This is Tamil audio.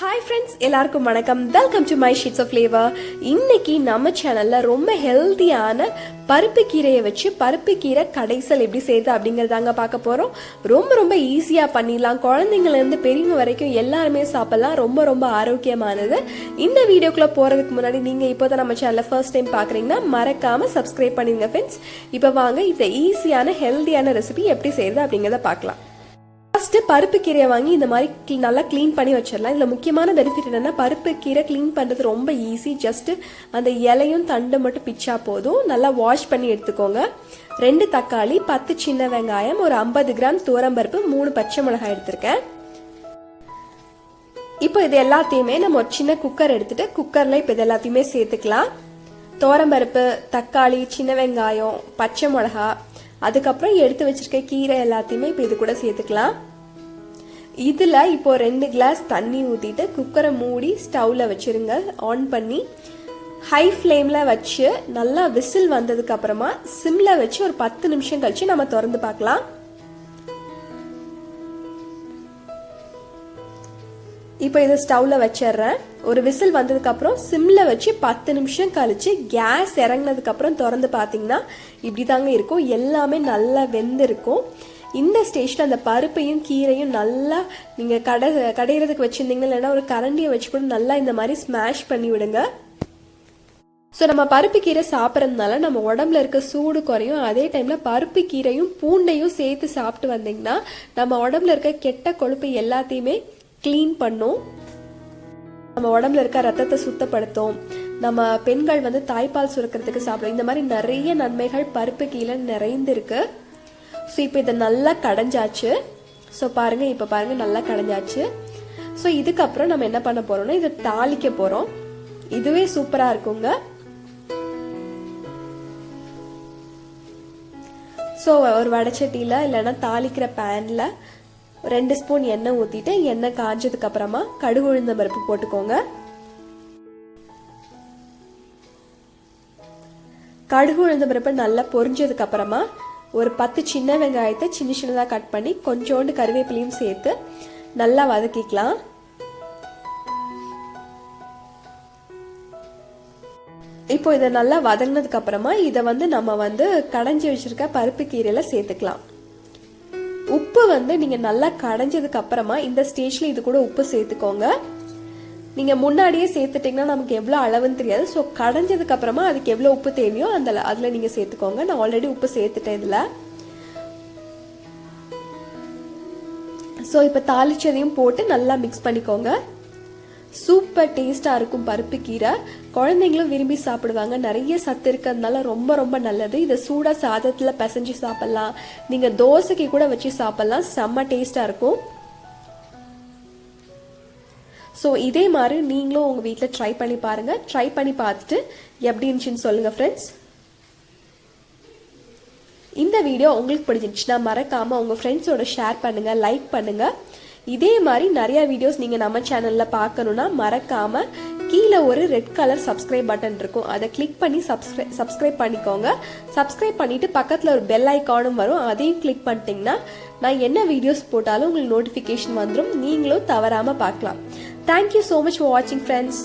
ஹாய் ஃப்ரெண்ட்ஸ், எல்லாருக்கும் வணக்கம். Welcome to my sheets of flavour. இன்னைக்கு நம்ம சேனல்ல ரொம்ப ஹெல்த்தியான பருப்பு கீரையை வச்சு பருப்பு கீரை கடைசல் எப்படி செய்யுது அப்படிங்கறதாங்க பார்க்க போறோம். ரொம்ப ஈஸியா பண்ணிடலாம். குழந்தைங்கள்ல இருந்து பெரியவங்க வரைக்கும் எல்லாருமே சாப்பிடலாம். ரொம்ப ஆரோக்கியமானது. இந்த வீடியோக்குள்ள போறதுக்கு முன்னாடி நீங்க இப்போதான் நம்ம சேனலை ஃபர்ஸ்ட் டைம் பாக்குறீங்கன்னா மறக்காம சப்ஸ்கிரைப் பண்ணிடுங்க ஃப்ரெண்ட்ஸ். இப்போ வாங்க இந்த ஈஸியான ஹெல்த்தியான ரெசிபி எப்படி செய்யுது அப்படிங்கறத பார்க்கலாம். ஃபர்ஸ்ட் பருப்பு கீரையை வாங்கி இந்த மாதிரி நல்லா க்ளீன் பண்ணி வச்சிடலாம். இதில் முக்கியமான பெனிஃபிட் என்னன்னா, பருப்பு கீரை க்ளீன் பண்ணுறது ரொம்ப ஈஸி. ஜஸ்ட் அந்த இலையும் தண்டு மட்டும் பிச்சா போதும். நல்லா வாஷ் பண்ணி எடுத்துக்கோங்க. 2 தக்காளி, 10 சின்ன வெங்காயம், ஒரு 50 கிராம் துவரம்பருப்பு, 3 பச்சை மிளகாய் எடுத்திருக்கேன். இப்போ இது எல்லாத்தையுமே நம்ம ஒரு சின்ன குக்கர் எடுத்துட்டு குக்கர்ல இப்போ இது எல்லாத்தையுமே சேர்த்துக்கலாம். துவரம்பருப்பு, தக்காளி, சின்ன வெங்காயம், பச்சை மிளகா, அதுக்கப்புறம் எடுத்து வச்சிருக்க கீரை எல்லாத்தையுமே இப்போ இது கூட சேர்த்துக்கலாம். இதில் இப்போ 2 கிளாஸ் தண்ணி ஊற்றிட்டு குக்கரை மூடி ஸ்டவ்வில் வச்சுருங்க. ஆன் பண்ணி ஹை ஃப்ளேமில் வச்சு நல்லா விசில் வந்ததுக்கு அப்புறமா சிம்மில் வச்சு ஒரு 10 நிமிஷம் கழிச்சு நம்ம திறந்து பார்க்கலாம். இப்போ இதை ஸ்டவ்வில் வச்சிடுறேன். ஒரு விசில் வந்ததுக்கு அப்புறம் சிம்மில் வச்சு 10 நிமிஷம் கழிச்சு கேஸ் இறங்கினதுக்கு அப்புறம் திறந்து பார்த்தீங்கன்னா இப்படி தாங்க இருக்கும். எல்லாமே நல்லா வெந்திருக்கும். இந்த ஸ்டேஜில் அந்த பருப்பையும் கீரையும் நல்லா நீங்கள் கடையிறதுக்கு வச்சுருந்தீங்கன்னா இல்லைன்னா ஒரு கரண்டியை வச்சு கூட நல்லா இந்த மாதிரி ஸ்மாஷ் பண்ணி விடுங்க. ஸோ நம்ம பருப்பு கீரை சாப்பிட்றதுனால நம்ம உடம்புல இருக்க சூடு குறையும். அதே டைமில் பருப்பு கீரையும் பூண்டையும் சேர்த்து சாப்பிட்டு வந்தீங்கன்னா நம்ம உடம்புல இருக்க கெட்ட கொழுப்பு எல்லாத்தையுமே க்ளீன் பண்ணும். நம்ம உடம்புல இருக்க ரத்தத்தை சுத்தப்படுத்தும். நம்ம பெண்கள் தாய்ப்பால் சுரக்கிறதுக்கு சாப்பிடும். இந்த மாதிரி நிறைய நன்மைகள் பருப்பு கீரை நிறைந்திருக்கு. ஸோ இப்போ இதை நல்லா கடைஞ்சாச்சு. ஸோ பாருங்க, இப்போ பாருங்க நல்லா கடைஞ்சாச்சு. ஸோ இதுக்கப்புறம் நம்ம என்ன பண்ண போறோம்னா இதை தாளிக்க போறோம். இதுவே சூப்பரா இருக்குங்க. ஸோ ஒரு வடைச்சட்டியில இல்லைன்னா தாளிக்கிற பேன்ல 2 ஸ்பூன் எண்ணெய் ஊத்திட்டு எண்ணெய் காஞ்சதுக்கு அப்புறமா கடுகு உளுந்த பருப்பு போட்டுக்கோங்க. கடுகு உளுந்த பருப்பு நல்லா பொரிஞ்சதுக்கு அப்புறமா ஒரு 10 சின்ன வெங்காயத்தை சின்னதாக கட் பண்ணி கொஞ்சோண்டு கருவேப்பிலையும் சேர்த்து நல்லா வதக்கிக்கலாம். இப்போ இதை நல்லா வதங்கினதுக்கு அப்புறமா இதை நம்ம கடைஞ்சி வச்சிருக்க பருப்பு கீரையில சேர்த்துக்கலாம். உப்பு நீங்க நல்லா கடைஞ்சதுக்கு அப்புறமா இந்த ஸ்டேஜ்ல இது கூட உப்பு சேர்த்துக்கோங்க. நீங்க முன்னாடியே சேர்த்துட்டீங்கன்னா நமக்கு எவ்வளவு அளவுன்னு தெரியாது. ஸோ கடைஞ்சதுக்கு அப்புறமா அதுக்கு எவ்வளவு உப்பு தேவையோ அதுல நீங்க சேர்த்துக்கோங்க. நான் ஆல்ரெடி உப்பு சேர்த்துட்டேன் இதுல. ஸோ இப்போ தாளிச்சதையும் போட்டு நல்லா மிக்ஸ் பண்ணிக்கோங்க. சூப்பர் டேஸ்டா இருக்கும் பருப்பு கீரை. குழந்தைங்களும் விரும்பி சாப்பிடுவாங்க. நிறைய சத்து இருக்கிறதுனால ரொம்ப நல்லது. இதை சூடா சாதத்துல பிசைஞ்சு சாப்பிடலாம். நீங்க தோசைக்கு கூட வச்சு சாப்பிடலாம். செம்ம டேஸ்டா இருக்கும். ஸோ இதே மாதிரி நீங்களும் உங்கள் வீட்டில் ட்ரை பண்ணி பாருங்க. ட்ரை பண்ணி பார்த்துட்டு எப்படி இருந்துச்சுன்னு சொல்லுங்க ஃப்ரெண்ட்ஸ். இந்த வீடியோ உங்களுக்கு பிடிச்சிருந்துச்சுன்னா மறக்காம உங்க ஃப்ரெண்ட்ஸோட ஷேர் பண்ணுங்க, லைக் பண்ணுங்க. இதே மாதிரி நிறைய வீடியோஸ் நீங்க நம்ம சேனல்ல பார்க்கணும்னா மறக்காம கீழே ஒரு ரெட் கலர் சப்ஸ்கிரைப் பட்டன் இருக்கும். அதை கிளிக் பண்ணி சப்ஸ்கிரைப் பண்ணிக்கோங்க. சப்ஸ்கிரைப் பண்ணிட்டு பக்கத்துல ஒரு பெல் ஐக்கானும் வரும். அதையும் கிளிக் பண்ணிட்டீங்கன்னா நான் என்ன வீடியோஸ் போட்டாலும் உங்களுக்கு நோட்டிஃபிகேஷன் வந்துடும். நீங்களும் தவறாம பார்க்கலாம். Thank you so much for watching, friends.